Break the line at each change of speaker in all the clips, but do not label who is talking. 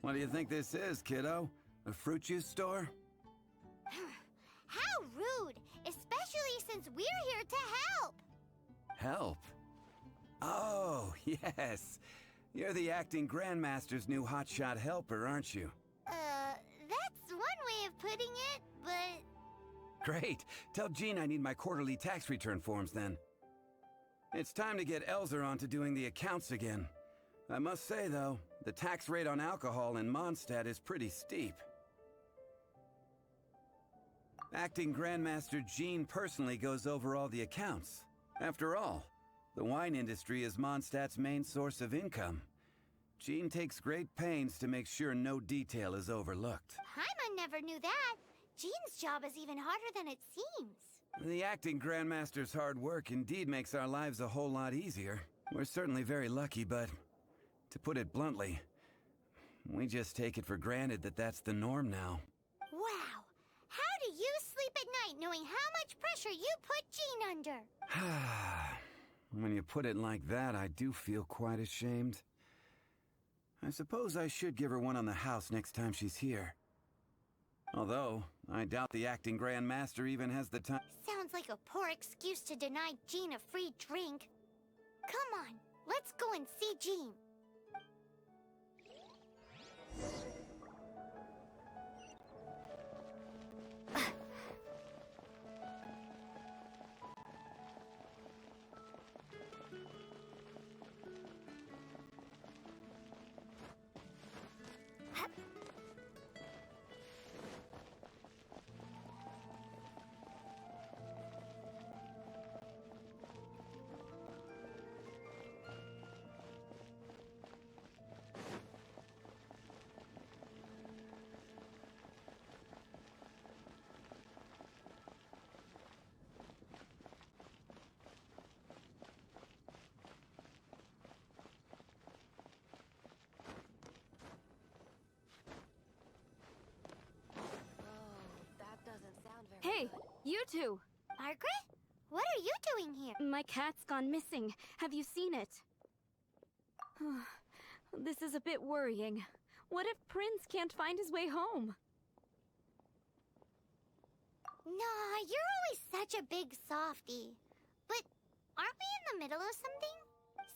What do you think this is, kiddo? A fruit juice store?
How rude! Especially since we're here to help!
Help? Oh, yes. You're the acting grandmaster's new hotshot helper, aren't you?
That's one way of putting it, but...
Great. Tell Jean I need my quarterly tax return forms then. It's time to get Elzer on to doing the accounts again. I must say, though, the tax rate on alcohol in Mondstadt is pretty steep. Acting Grandmaster Jean personally goes over all the accounts. After all, the wine industry is Mondstadt's main source of income. Jean takes great pains to make sure no detail is overlooked.
Paimon never knew that. Jean's job is even harder than it seems.
The acting Grandmaster's hard work indeed makes our lives a whole lot easier. We're certainly very lucky, but to put it bluntly, we just take it for granted that that's the norm now.
Wow! How do you sleep at night knowing how much pressure you put Jean under?
When you put it like that, I do feel quite ashamed. I suppose I should give her one on the house next time she's here. Although, I doubt the acting Grandmaster even has the time.
Sounds like a poor excuse to deny Jean a free drink. Come on, let's go and see Jean.
Hey, you two!
Margaret? What are you doing here?
My cat's gone missing. Have you seen it? This is a bit worrying. What if Prince can't find his way home?
Nah, you're always such a big softie. But aren't we in the middle of something?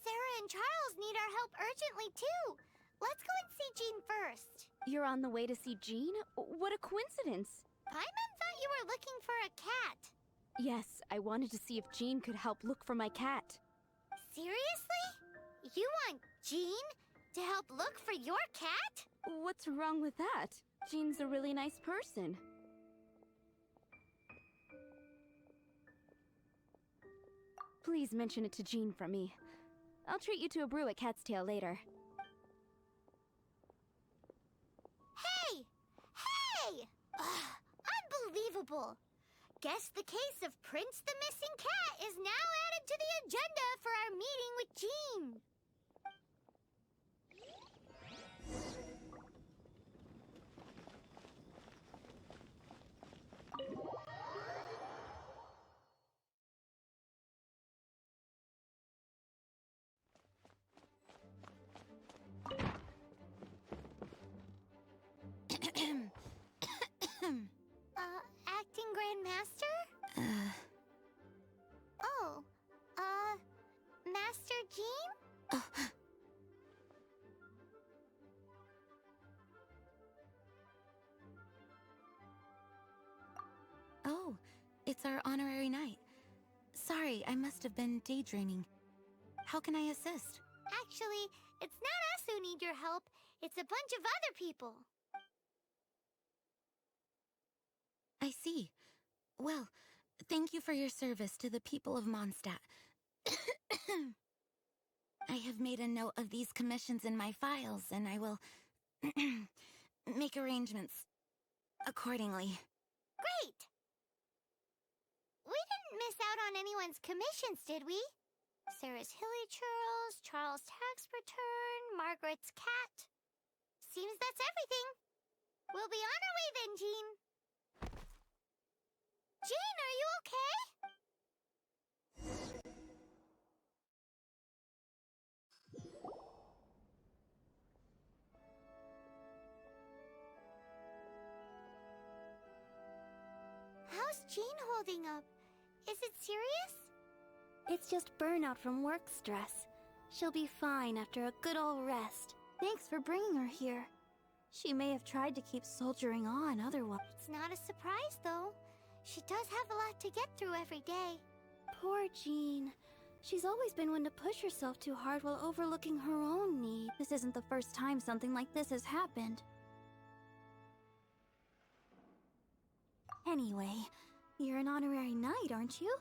Sarah and Charles need our help urgently, too. Let's go and see Jean first.
You're on the way to see Jean? What a coincidence!
Paimon thought you were looking for a cat.
Yes, I wanted to see if Jean could help look for my cat.
Seriously? You want Jean to help look for your cat?
What's wrong with that? Jean's a really nice person. Please mention it to Jean from me. I'll treat you to a brew at Cat's Tail later.
Hey! Hey! Unbelievable! Guess the case of Prince the Missing Cat is now added to the agenda for our meeting with Jean. Acting Grandmaster? Oh, Master Jean?
Oh, it's our honorary night. Sorry, I must have been daydreaming. How can I assist?
Actually, it's not us who need your help. It's a bunch of other people.
I see. Well, thank you for your service to the people of Mondstadt. I have made a note of these commissions in my files, and I will make arrangements accordingly.
Great! We didn't miss out on anyone's commissions, did we? Sarah's Hilly Churls, Charles' tax return, Margaret's cat. Seems that's everything. We'll be on our way then, Jean. Jean, are you okay? Jean holding up? Is it serious?
It's just burnout from work stress. She'll be fine after a good old rest. Thanks for bringing her here. She may have tried to keep soldiering on otherwise.
It's not a surprise, though. She does have a lot to get through every day.
Poor Jean. She's always been one to push herself too hard while overlooking her own needs. This isn't the first time something like this has happened. Anyway, you're an honorary knight, aren't you?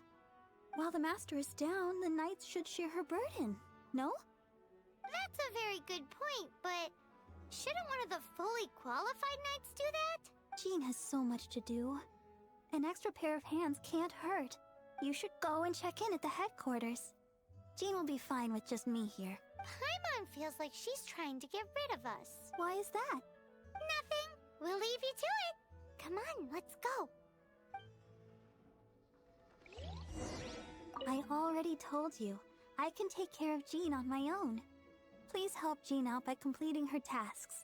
While the master is down, the knights should share her burden, no?
That's a very good point, but shouldn't one of the fully qualified knights do that?
Jean has so much to do. An extra pair of hands can't hurt. You should go and check in at the headquarters. Jean will be fine with just me here.
Paimon feels like she's trying to get rid of us.
Why is that?
Nothing. We'll leave you to it. Come on, let's go.
I already told you. I can take care of Jean on my own. Please help Jean out by completing her tasks.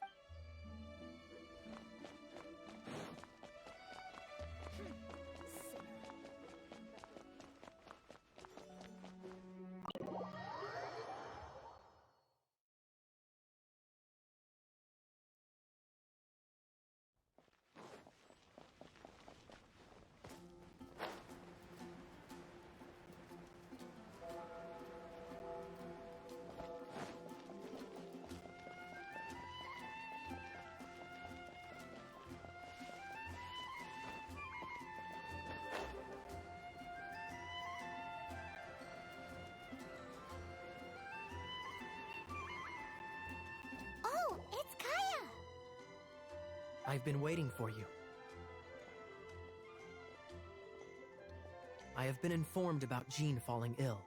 Oh, it's Kaya!
I've been waiting for you. I have been informed about Jean falling ill.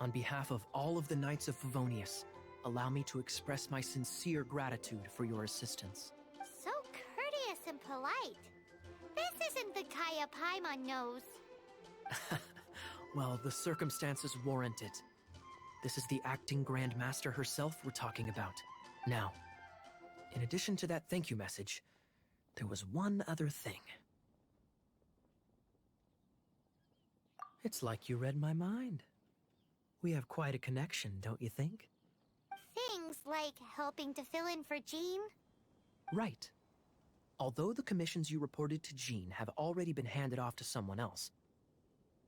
On behalf of all of the Knights of Favonius, allow me to express my sincere gratitude for your assistance.
So courteous and polite. This isn't the Kaya Paimon knows.
Well, the circumstances warrant it. This is the acting Grand Master herself we're talking about. Now, in addition to that thank you message, there was one other thing. It's like you read my mind. We have quite a connection, don't you think?
Things like helping to fill in for Jean.
Right. Although the commissions you reported to Jean have already been handed off to someone else,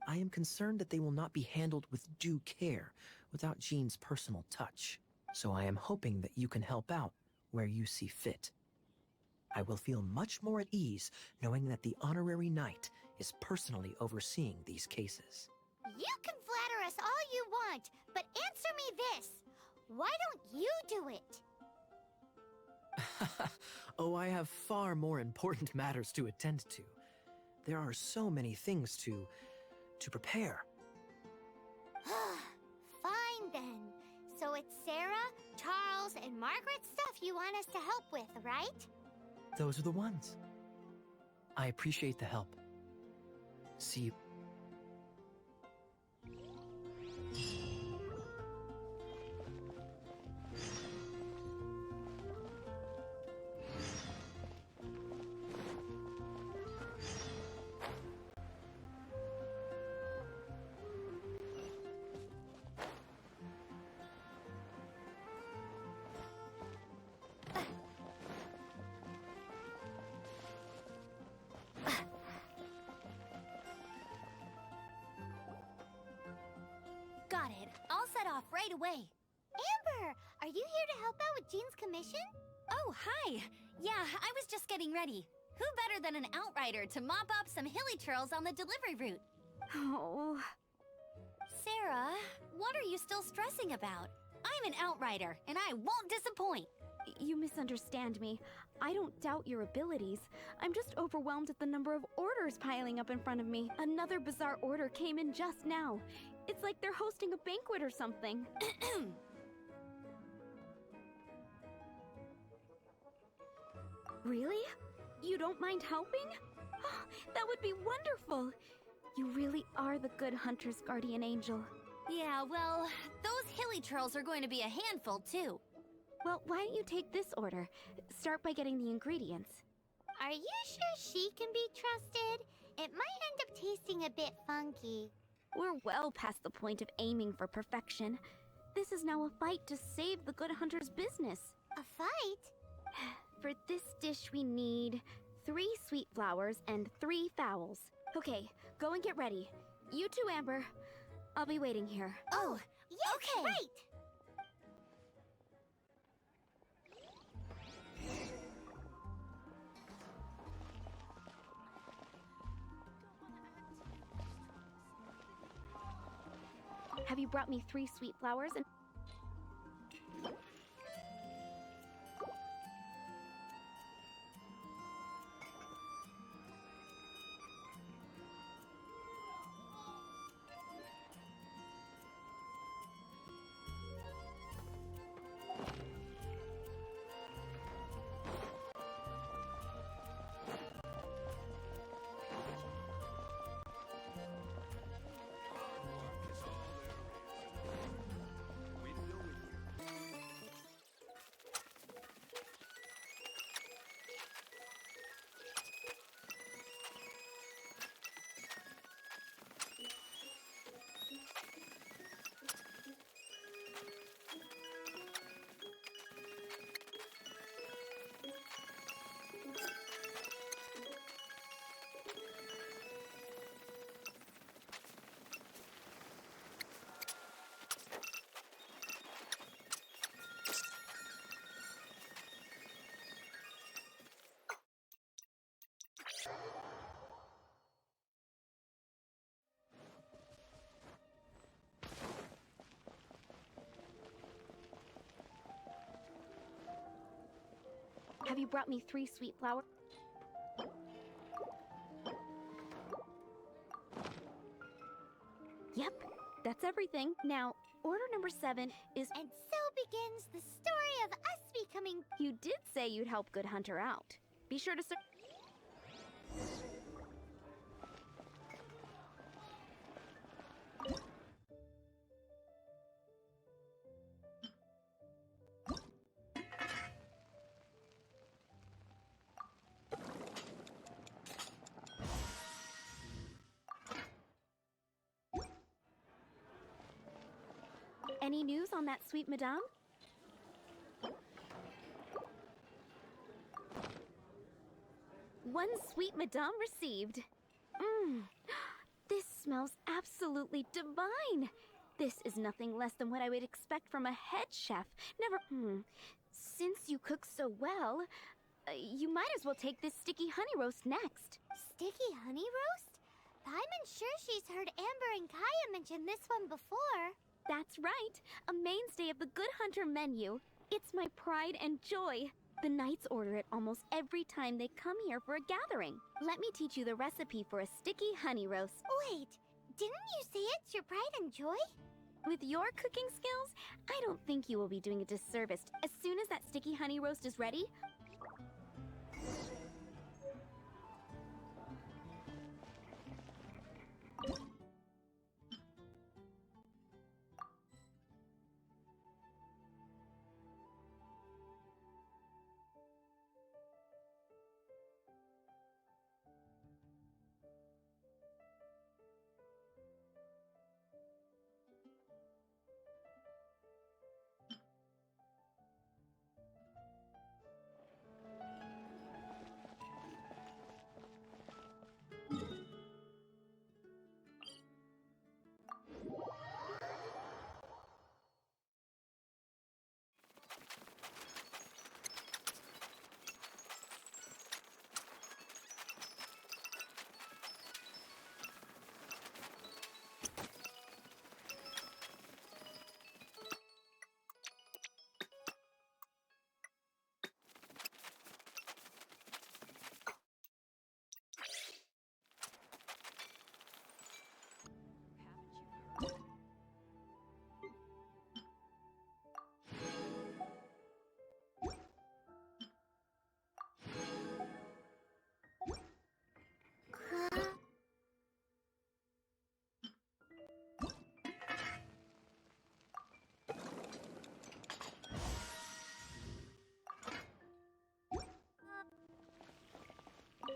I am concerned that they will not be handled with due care without Jean's personal touch. So I am hoping that you can help out where you see fit. I will feel much more at ease knowing that the honorary knight is personally overseeing these cases.
You can flatter us all you want, but answer me this. Why don't you do it?
Oh, I have far more important matters to attend to. There are so many things to prepare.
Fine then. So it's Sarah, Charles, and Margaret's stuff you want us to help with, right?
Those are the ones. I appreciate the help. See you.
Got it. I'll set off right away. Amber, are you here to help out with Jean's commission?
Oh, hi! Yeah, I was just getting ready. Who better than an outrider to mop up some hilly churls on the delivery route?
Oh.
Sarah, what are you still stressing about? I'm an outrider, and I won't disappoint.
You misunderstand me. I don't doubt your abilities. I'm just overwhelmed at the number of orders piling up in front of me. Another bizarre order came in just now. It's like they're hosting a banquet or something. Really? You don't mind helping? Oh, that would be wonderful. You really are the good hunter's guardian angel.
Yeah, well, those hilly churls are going to be a handful, too.
Well, why don't you take this order? Start by getting the ingredients.
Are you sure she can be trusted? It might end up tasting a bit funky.
We're well past the point of aiming for perfection. This is now a fight to save the Good Hunter's business.
A fight?
For this dish, we need 3 sweet flowers and 3 fowls. Okay, go and get ready. You too, Amber. I'll be waiting here.
Oh, yes,
okay.
right!
Have you brought me 3 sweet flowers and... Have you brought me 3 sweet flowers? Yep, that's everything. Now, order number 7 is...
And so begins the story of us becoming...
You did say you'd help Good Hunter out. Be sure to... Any news on that sweet madame? One sweet madame received. This smells absolutely divine. This is nothing less than what I would expect from a head chef. Never... Since you cook so well, you might as well take this sticky honey roast next.
Sticky honey roast? I'm sure she's heard Amber and Kaya mention this one before.
That's right, a mainstay of the Good Hunter menu. It's my pride and joy. The knights order it almost every time they come here for a gathering. Let me teach you the recipe for a sticky honey roast.
Wait, didn't you say it's your pride and joy?
With your cooking skills, I don't think you will be doing a disservice. As soon as that sticky honey roast is ready,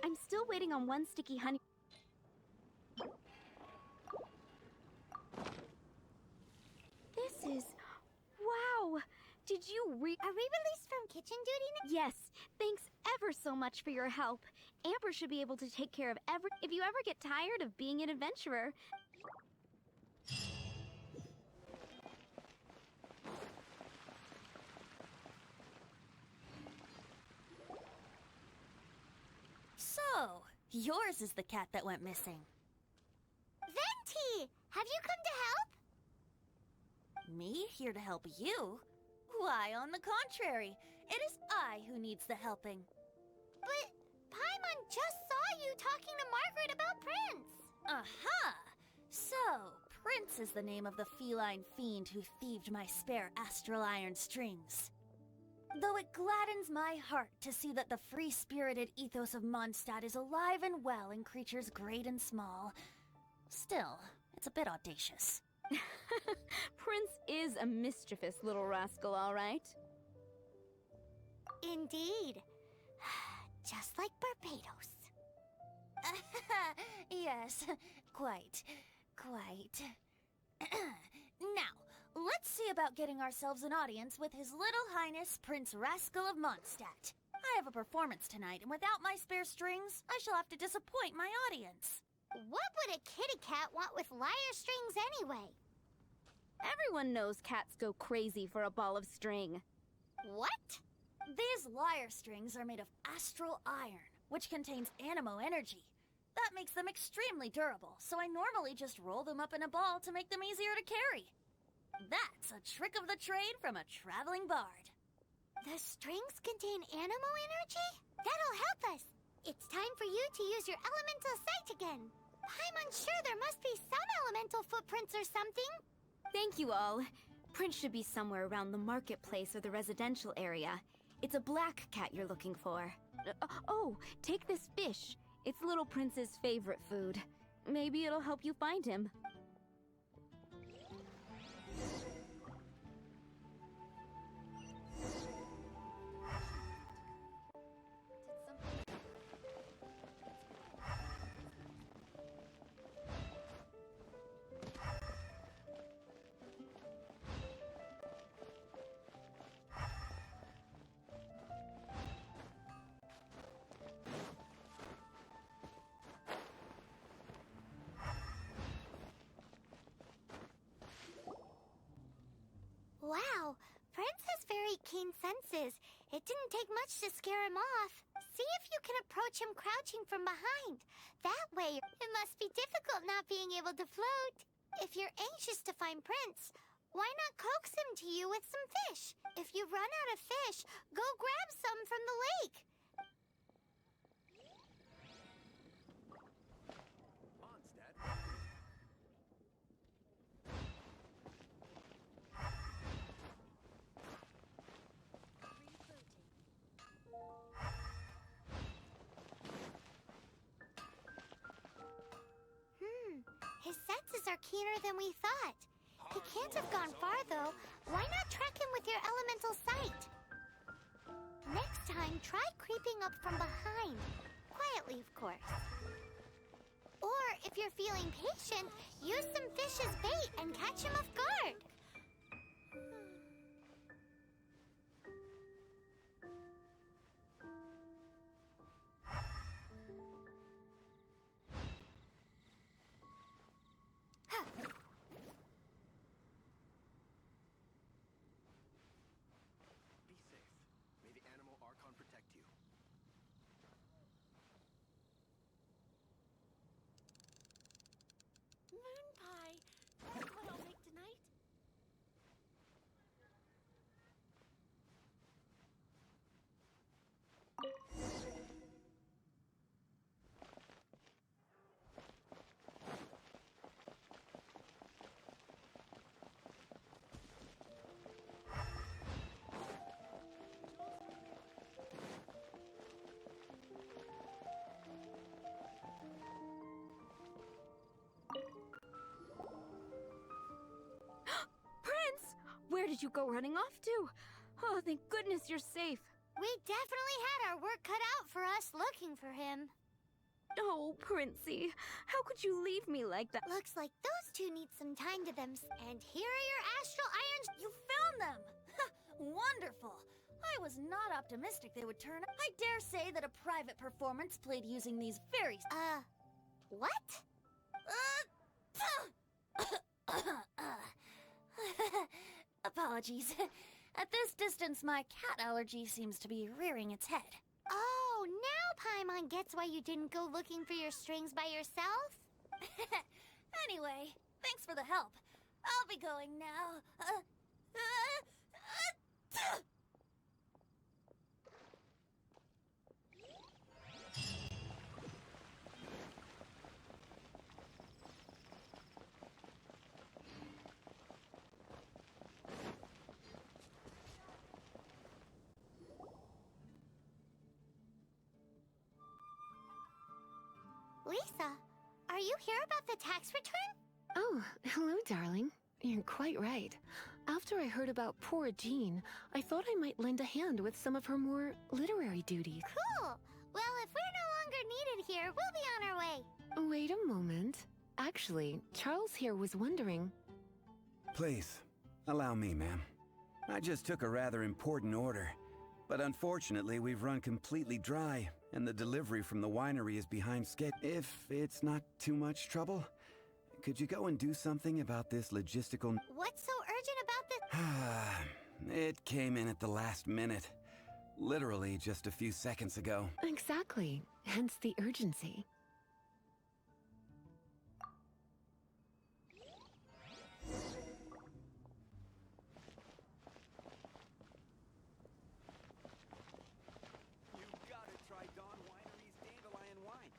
I'm still waiting on one sticky honey. princes. Wow! Did you
Are we released from kitchen duty now?
Yes, thanks ever so much for your help. Amber should be able to take care of if you ever get tired of being an adventurer.
So, yours is the cat that went missing.
Venti! Have you come to help?
Me here to help you? Why, on the contrary, it is I who needs the helping.
But Paimon just saw you talking to Margaret about Prince.
Aha! So, Prince is the name of the feline fiend who thieved my spare astral iron strings. Though it gladdens my heart to see that the free-spirited ethos of Mondstadt is alive and well in creatures great and small, still, it's a bit audacious.
Prince is a mischievous little rascal, all right?
Indeed. Just like Barbados.
Yes, quite. Now, let's see about getting ourselves an audience with His Little Highness Prince Rascal of Mondstadt. I have a performance tonight, and without my spare strings, I shall have to disappoint my audience.
What would a kitty cat want with lyre strings anyway?
Everyone knows cats go crazy for a ball of string.
What?
These lyre strings are made of astral iron, which contains animo energy. That makes them extremely durable, so I normally just roll them up in a ball to make them easier to carry. That's a trick of the trade from a traveling bard.
The strings contain animo energy? That'll help us. It's time for you to use your elemental sight again. I'm unsure there must be some elemental footprints or something.
Thank you all. Prince should be somewhere around the marketplace or the residential area. It's a black cat you're looking for. Oh, take this fish. It's Little Prince's favorite food. Maybe it'll help you find him.
Wow, Prince has very keen senses. It didn't take much to scare him off. See if you can approach him crouching from behind. That way, it must be difficult not being able to float. If you're anxious to find Prince, why not coax him to you with some fish? If you run out of fish, go grab some from the lake. His senses are keener than we thought. He can't have gone far, though. Why not track him with your elemental sight? Next time, try creeping up from behind. Quietly, of course. Or, if you're feeling patient, use some fish as bait and catch him off guard.
Be safe. May the animal Archon protect you.
Moon pie. That's what I'll make tonight.
Prince! Where did you go running off to? Oh, thank goodness you're safe.
We definitely had our work cut out for us looking for him.
Oh, Princey, how could you leave me like that?
Looks like those two need some time to them. And here are your astral irons.
You found them! Wonderful! I was not optimistic they would turn up. I dare say that a private performance played using these very...
What?
Apologies. At this distance, my cat allergy seems to be rearing its head.
Oh, now Paimon gets why you didn't go looking for your strings by yourself?
Anyway, thanks for the help. I'll be going now.
Lisa, are you here about the tax return?
Oh, hello, darling. You're quite right. After I heard about poor Jean, I thought I might lend a hand with some of her more literary duties.
Cool. Well, if we're no longer needed here, we'll be on our way.
Wait a moment. Actually, Charles here was wondering...
Please, allow me, ma'am. I just took a rather important order. But unfortunately, we've run completely dry, and the delivery from the winery is behind schedule. If it's not too much trouble, could you go and do something about this logistical...
What's so urgent about this?
It came in at the last minute. Literally just a few seconds ago.
Exactly. Hence the urgency.
You've got to try Dawn Winery's Dandelion wine.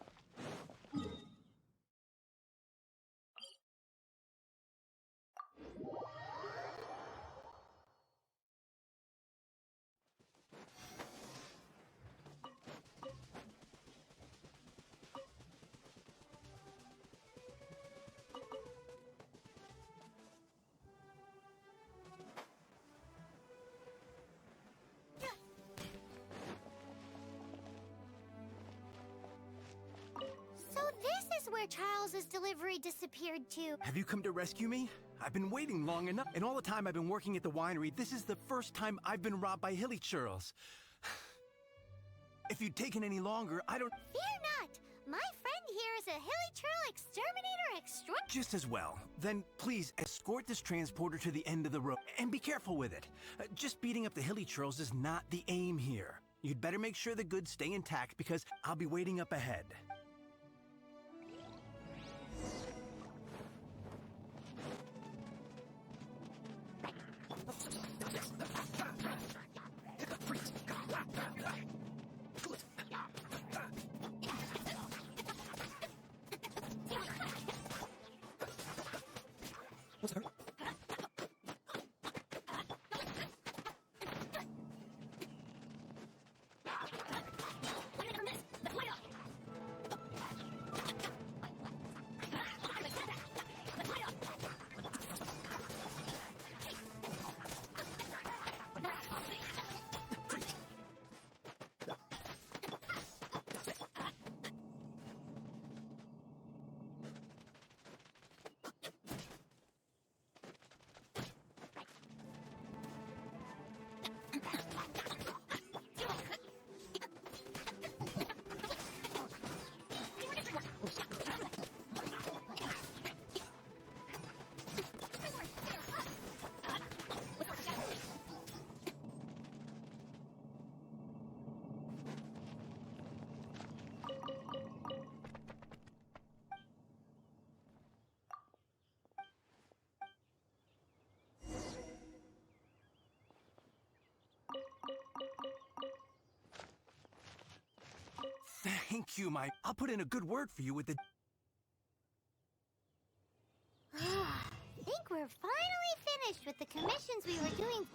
So this is where Charles's delivery disappeared to.
Have you come to rescue me? I've been waiting long enough, and all the time I've been working at the winery, this is the first time I've been robbed by hilly churls. If you'd taken any longer, I don't...
Fear not! My friend here is a hilly churl exterminator extra...
Just as well. Then please escort this transporter to the end of the road, and be careful with it. Just beating up the hilly churls is not the aim here. You'd better make sure the goods stay intact, because I'll be waiting up ahead. Thank you, I'll put in a good word for you with the...
I think we're finally finished with the commissions we were doing.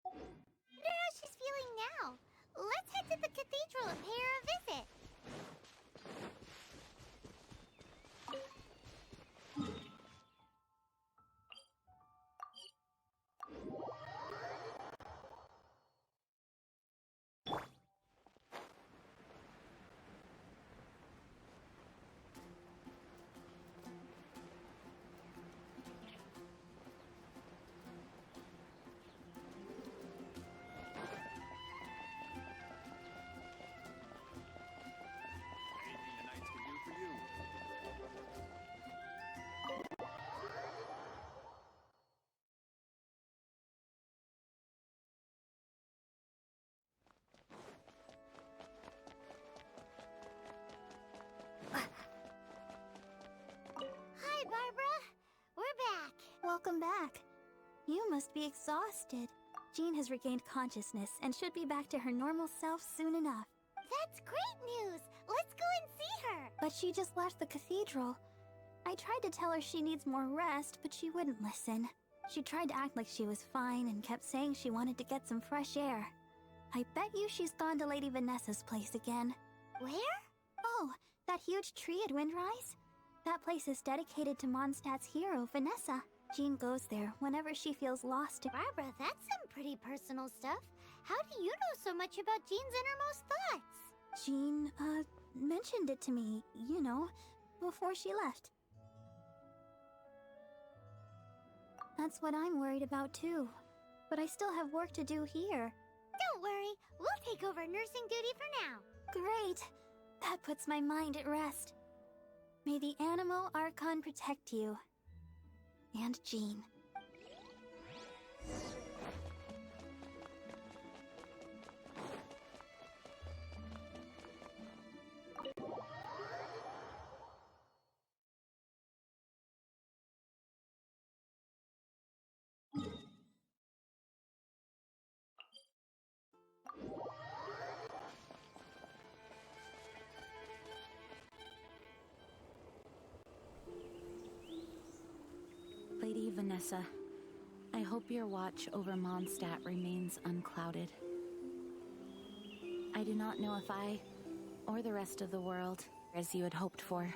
I wonder how she's feeling now. Let's head to the cathedral and pay her a visit. Welcome back. You must be exhausted. Jean has regained consciousness and should be back to her normal self soon enough. That's great news! Let's go and see her! But she just left the cathedral. I tried to tell her she needs more rest, but she wouldn't listen. She tried to act like she was fine and kept saying she wanted to get some fresh air. I bet you she's gone to Lady Vanessa's place again. Where? Oh, that huge tree at Windrise? That place is dedicated to Mondstadt's hero, Vanessa. Jean goes there whenever she feels lost. Barbara, that's some pretty personal stuff. How do you know so much about Jean's innermost thoughts? Jean, mentioned it to me, you know, before she left. That's what I'm worried about too. But I still have work to do here. Don't worry, we'll take over nursing duty for now. Great. That puts my mind at rest. May the Animo Archon protect you. And Jean.
Lady Vanessa, I hope your watch over Mondstadt remains unclouded. I do not know if I, or the rest of the world, as you had hoped for,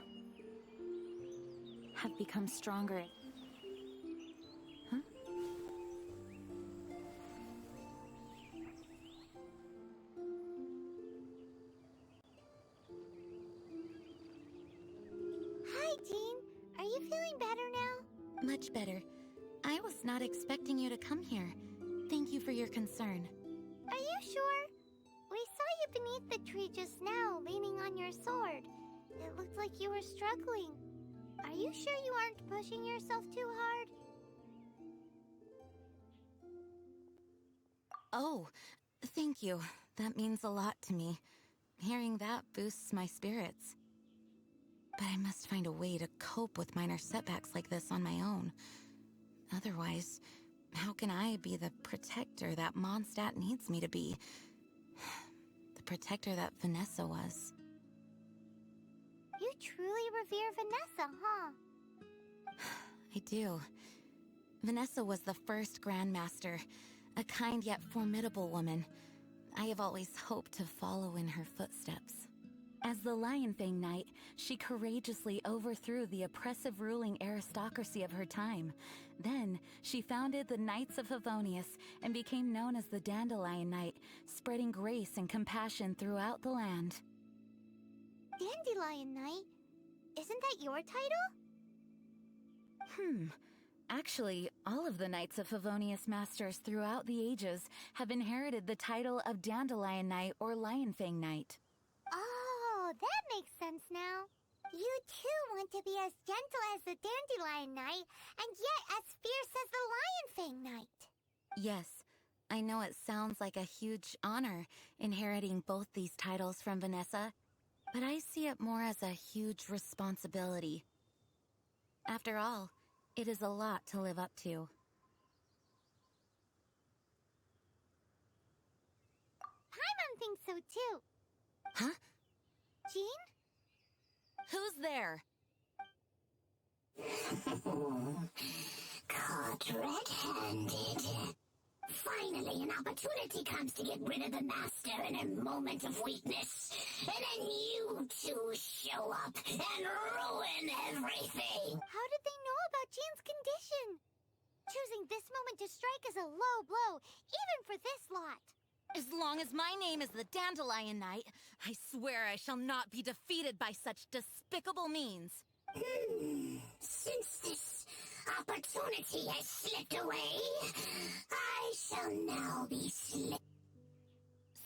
have become stronger. Huh?
Hi, Jean. Are you feeling better now?
Much better. I was not expecting you to come here. Thank you for your concern.
Are you sure? We saw you beneath the tree just now, leaning on your sword. It looked like you were struggling. Are you sure you aren't pushing yourself too hard?
Oh, thank you. That means a lot to me. Hearing that boosts my spirits. But I must find a way to cope with minor setbacks like this on my own. Otherwise, how can I be the protector that Mondstadt needs me to be? The protector that Vanessa was.
You truly revere Vanessa, huh?
I do. Vanessa was the first Grandmaster, a kind yet formidable woman. I have always hoped to follow in her footsteps. As the Lionfang Knight, she courageously overthrew the oppressive ruling aristocracy of her time. Then, she founded the Knights of Favonius and became known as the Dandelion Knight, spreading grace and compassion throughout the land.
Dandelion Knight? Isn't that your title?
Actually, all of the Knights of Favonius Masters throughout the ages have inherited the title of Dandelion Knight or Lionfang Knight.
Oh, that makes sense now. You too want to be as gentle as the Dandelion Knight, and yet as fierce as the Lionfang Knight.
Yes, I know it sounds like a huge honor, inheriting both these titles from Vanessa, but I see it more as a huge responsibility. After all, it is a lot to live up to.
Paimon thinks so too.
Huh?
Jean?
Who's there?
Caught red-handed. Finally, an opportunity comes to get rid of the Master in a moment of weakness. And then you two show up and ruin everything.
How did they know about Jean's condition? Choosing this moment to strike is a low blow, even for this lot.
As long as my name is the Dandelion Knight, I swear I shall not be defeated by such despicable means.
Since this opportunity has slipped away, I shall now be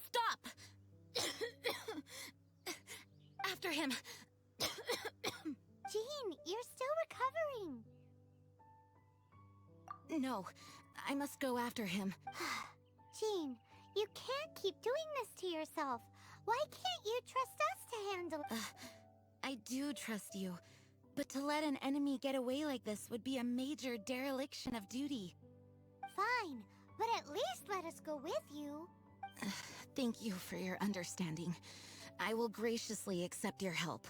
Stop! After him.
Jean, you're still recovering.
No, I must go after him.
Jean, you can't keep doing this to yourself. Why can't you trust us to handle it?
I do trust you, But to let an enemy get away like this would be a major dereliction of duty.
Fine, but at least let us go with you.
Thank you for your understanding. I will graciously accept your help.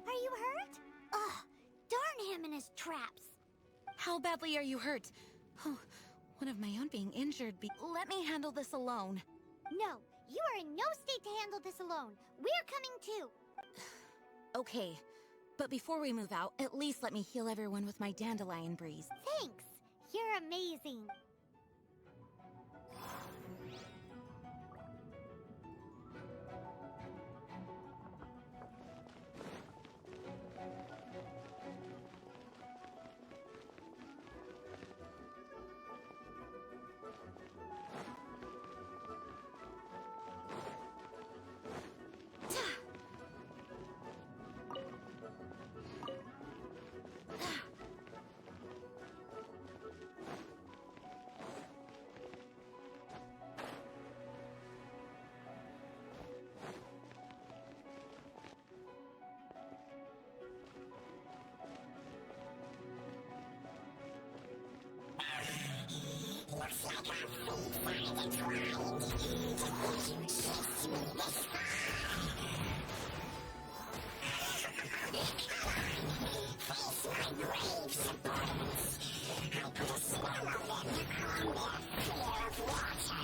Are you hurt? Ugh, darn him and his traps.
How badly are you hurt? Oh, one of my own being injured. Let me handle this alone.
No, you are in no state to handle this alone. We're coming too.
Okay, but before we move out, at least let me heal everyone with my dandelion breeze.
Thanks. You're amazing.
Looks like our feet finally dried. Chase me this far. Face my grave supporters. I put a spell on them to calm their fear of water.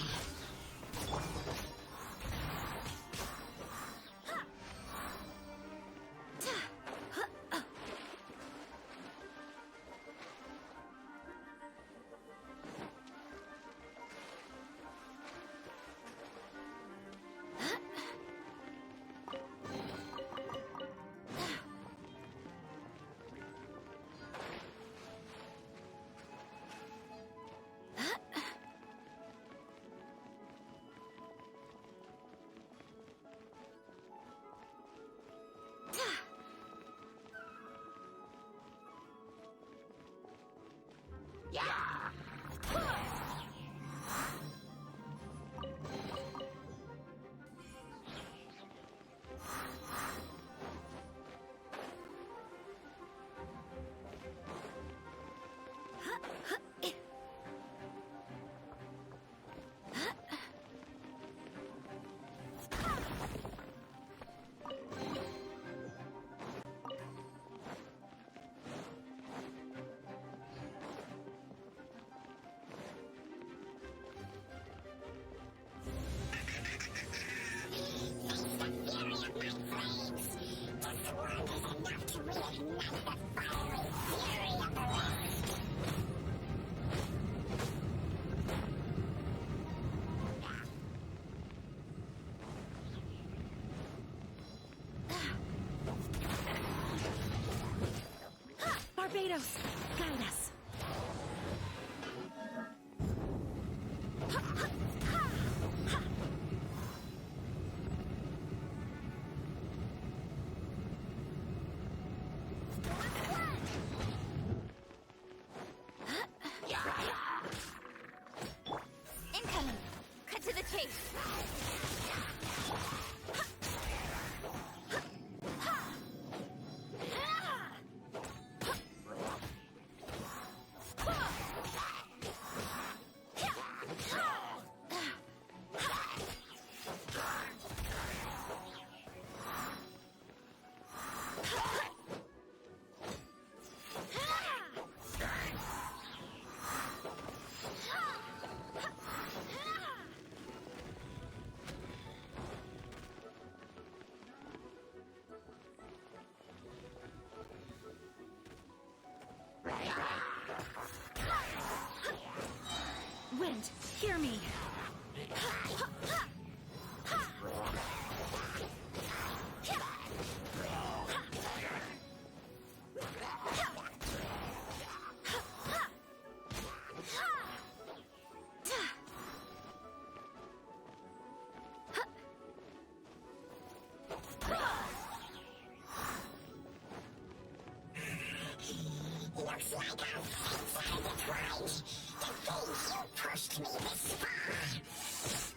Looks like our fates are intertwined. The things you pushed me this far.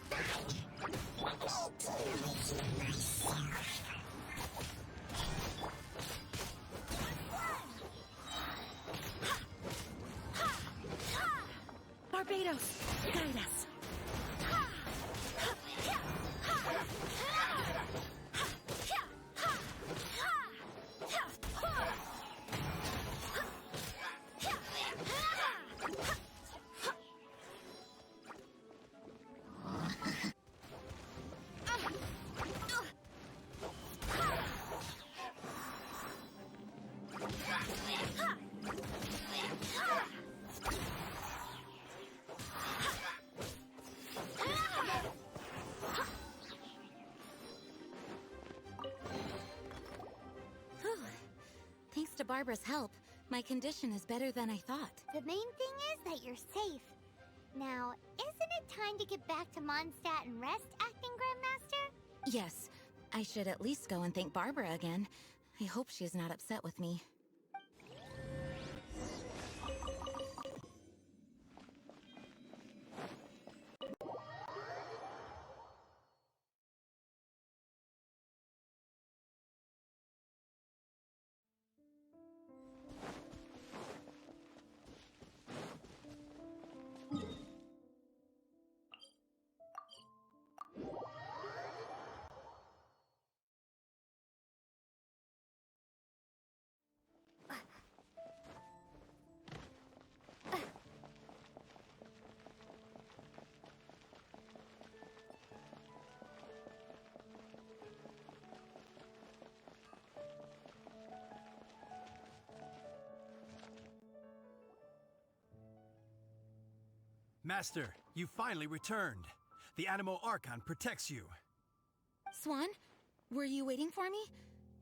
But let me deal with you myself.
Barbados, guide us.
Thanks to Barbara's help, my condition is better than I thought.
The main thing is that you're safe. Now, isn't it time to get back to Mondstadt and rest, Acting Grandmaster?
Yes, I should at least go and thank Barbara again. I hope she's not upset with me.
Master, you finally returned. The Animo Archon protects you.
Swan, were you waiting for me?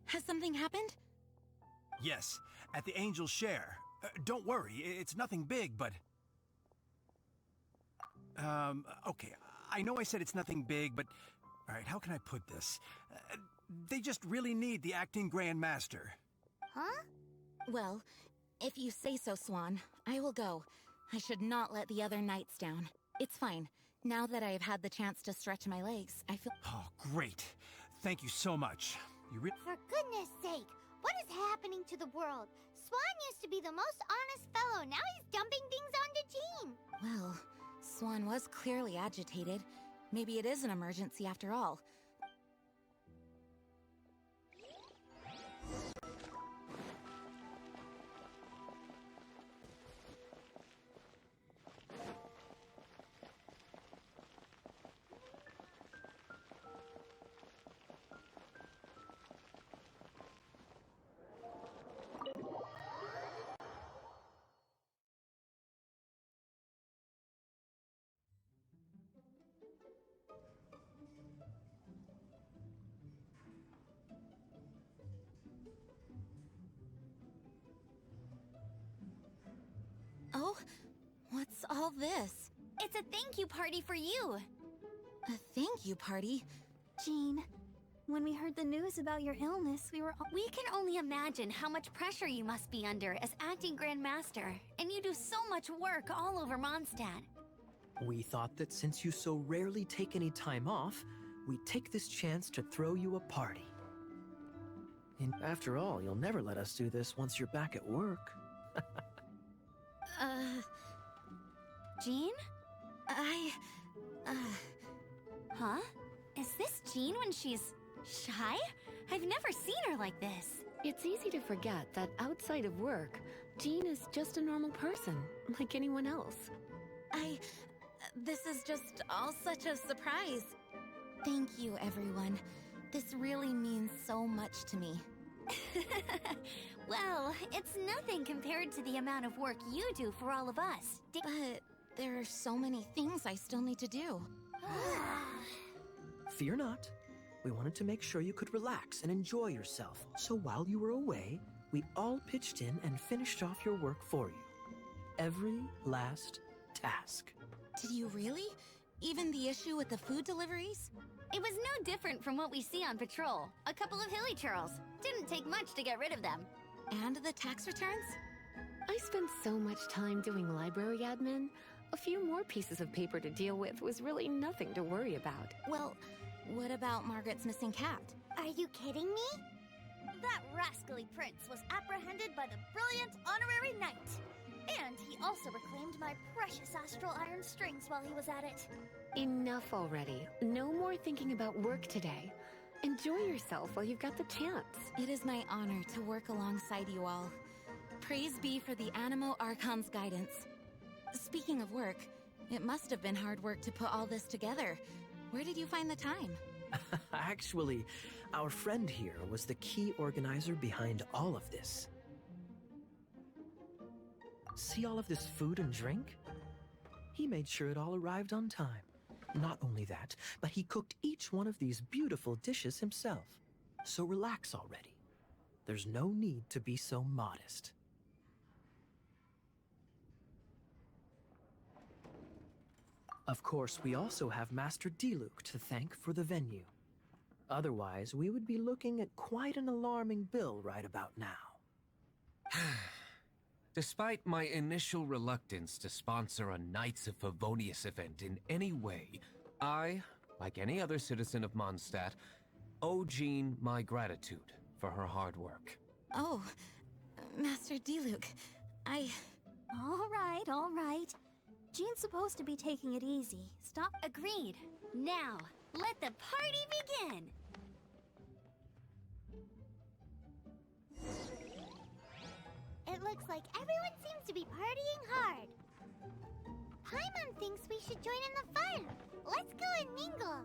Has something happened?
Yes, at the Angel's Share. Don't worry, it's nothing big, but... okay, I know I said it's nothing big, but... Alright, how can I put this? They just really need the Acting Grand Master.
Huh?
Well, if you say so, Swan, I will go. I should not let the other knights down. It's fine. Now that I have had the chance to stretch my legs, I feel...
Oh, great. Thank you so much. You
For goodness sake, what is happening to the world? Swan used to be the most honest fellow. Now he's dumping things onto Jean.
Well, Swan was clearly agitated. Maybe it is an emergency after all. Oh, what's all this?
It's a thank you party for you.
A thank you party?
Jean, when we heard the news about your illness,
We can only imagine how much pressure you must be under as acting Grand Master, and you do so much work all over Mondstadt.
We thought that since you so rarely take any time off, we'd take this chance to throw you a party. And after all, you'll never let us do this once you're back at work.
Jean? Huh? Is this Jean when she's shy? I've never seen her like this.
It's easy to forget that outside of work, Jean is just a normal person, like anyone else.
This is just all such a surprise. Thank you, everyone. This really means so much to me.
Well, it's nothing compared to the amount of work you do for all of us.
But there are so many things I still need to do.
Fear not. We wanted to make sure you could relax and enjoy yourself. So while you were away, we all pitched in and finished off your work for you. Every last task.
Did you really? Even the issue with the food deliveries?
It was no different from what we see on patrol. A couple of hilly churls. Didn't take much to get rid of them.
And the tax returns?
I spent so much time doing library admin. A few more pieces of paper to deal with was really nothing to worry about.
Well, what about Margaret's missing cat?
Are you kidding me?
That rascally prince was apprehended by the brilliant honorary knight. And he also reclaimed my precious astral iron strings while he was at it.
Enough already. No more thinking about work today. Enjoy yourself while you've got the chance.
It is my honor to work alongside you all. Praise be for the Animo Archon's guidance. Speaking of work, it must have been hard work to put all this together. Where did you find the time?
Actually, our friend here was the key organizer behind all of this. See all of this food and drink? He made sure it all arrived on time. Not only that, but he cooked each one of these beautiful dishes himself. So relax already. There's no need to be so modest. Of course, we also have Master Diluc to thank for the venue. Otherwise, we would be looking at quite an alarming bill right about now.
Despite my initial reluctance to sponsor a Knights of Favonius event in any way, I, like any other citizen of Mondstadt, owe Jean my gratitude for her hard work.
Oh, Master Diluc,
All right. Jean's supposed to be taking it easy. Stop.
Agreed. Now, let the party begin! It looks like everyone seems to be partying hard. Paimon thinks we should join in the fun. Let's go and mingle.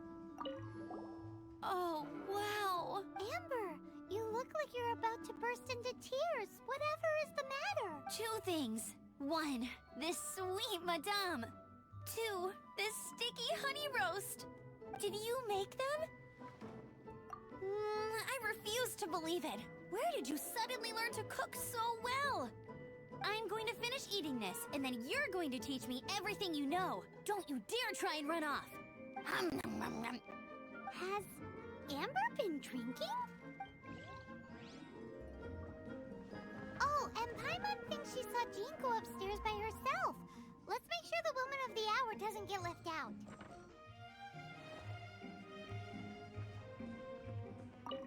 Oh, wow.
Amber, you look like you're about to burst into tears. Whatever is the matter?
2 things. 1, this sweet madame. 2, this sticky honey roast. Did you make them? I refuse to believe it. Where did you suddenly learn to cook so well? I'm going to finish eating this, and then you're going to teach me everything you know. Don't you dare try and run off.
Has Amber been drinking? Oh, and Paimon thinks she saw Jean go upstairs by herself. Let's make sure the woman of the hour doesn't get left out.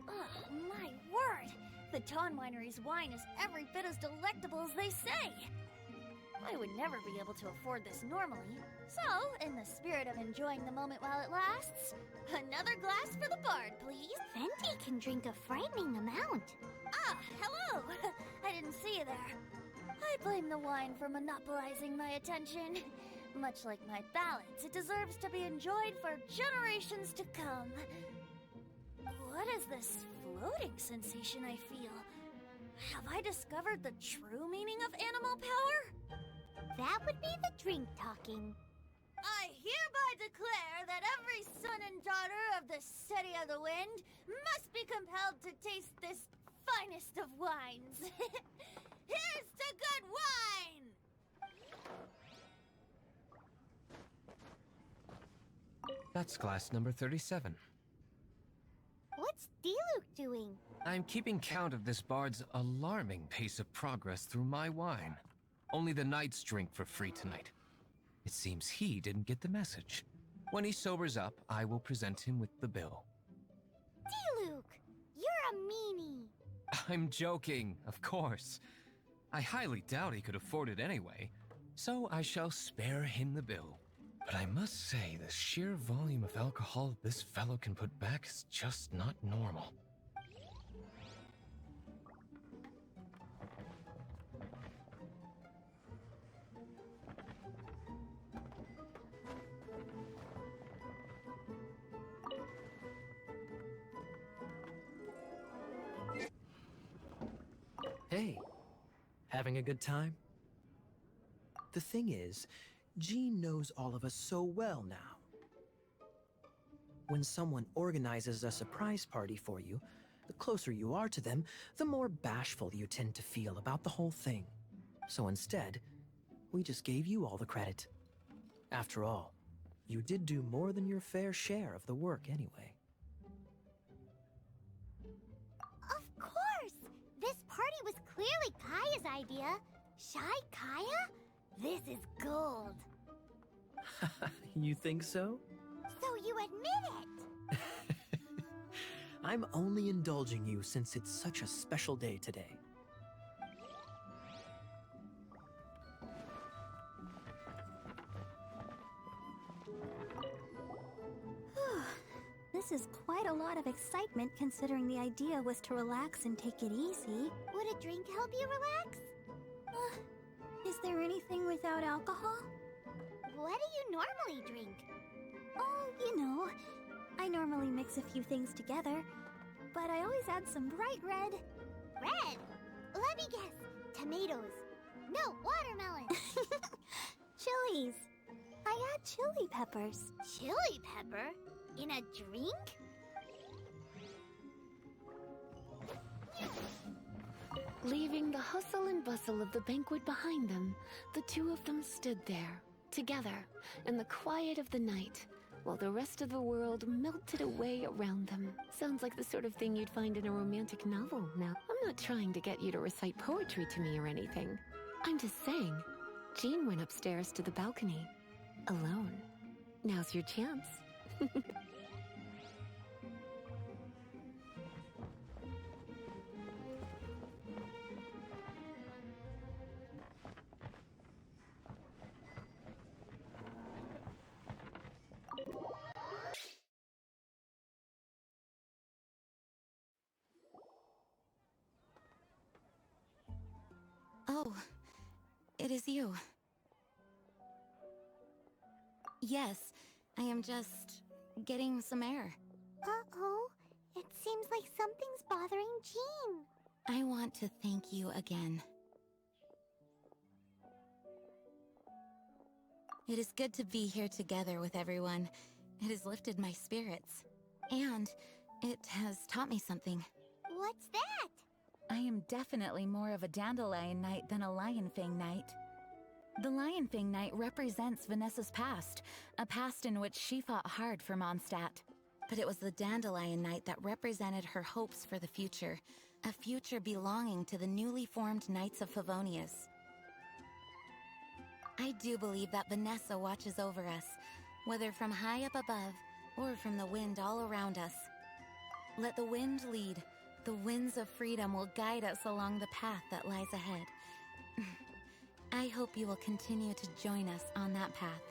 Oh, my word! The Dawn Winery's wine is every bit as delectable as they say. I would never be able to afford this normally. So, in the spirit of enjoying the moment while it lasts, another glass for the bard, please.
Venti can drink a frightening amount.
Ah, hello! I didn't see you there. I blame the wine for monopolizing my attention. Much like my ballads, it deserves to be enjoyed for generations to come. What is this floating sensation I feel? Have I discovered the true meaning of animal power?
That would be the drink talking.
I hereby declare that every son and daughter of the City of the Wind must be compelled to taste this finest of wines. Here's to good wine!
That's glass number 37.
What's Diluc doing?
I'm keeping count of this bard's alarming pace of progress through my wine. Only the knights drink for free tonight. It seems he didn't get the message. When he sobers up, I will present him with the bill.
Diluc, you're a meanie.
I'm joking, of course. I highly doubt he could afford it anyway, so I shall spare him the bill. But I must say, the sheer volume of alcohol this fellow can put back is just not normal.
Hey, having a good time? The thing is, Jean knows all of us so well now. When someone organizes a surprise party for you, the closer you are to them, the more bashful you tend to feel about the whole thing. So instead, we just gave you all the credit. After all, you did do more than your fair share of the work anyway.
Of course! This party was clearly Kaya's idea. Shy Kaya? This is gold.
You think so?
So you admit it?
I'm only indulging you since it's such a special day today.
This is quite a lot of excitement considering the idea was to relax and take it easy.
Would a drink help you relax?
Is there anything without alcohol?
What do you normally drink?
Oh, you know, I normally mix a few things together, but I always add some bright red.
Red? Let me guess. Tomatoes. No, watermelon.
Chilies. I add chili peppers.
Chili pepper? In a drink?
Leaving the hustle and bustle of the banquet behind them, the two of them stood there, together, in the quiet of the night, while the rest of the world melted away around them. Sounds like the sort of thing you'd find in a romantic novel. Now, I'm not trying to get you to recite poetry to me or anything. I'm just saying, Jean went upstairs to the balcony, alone. Now's your chance.
Oh, it is you. Yes, I am just getting some air.
Uh-oh. It seems like something's bothering Jean.
I want to thank you again. It is good to be here together with everyone. It has lifted my spirits. And it has taught me something.
What's that?
I am definitely more of a Dandelion Knight than a Lionfang Knight. The Lionfang Knight represents Vanessa's past, a past in which she fought hard for Mondstadt. But it was the Dandelion Knight that represented her hopes for the future, a future belonging to the newly formed Knights of Favonius. I do believe that Vanessa watches over us, whether from high up above or from the wind all around us. Let the wind lead. The winds of freedom will guide us along the path that lies ahead. I hope you will continue to join us on that path.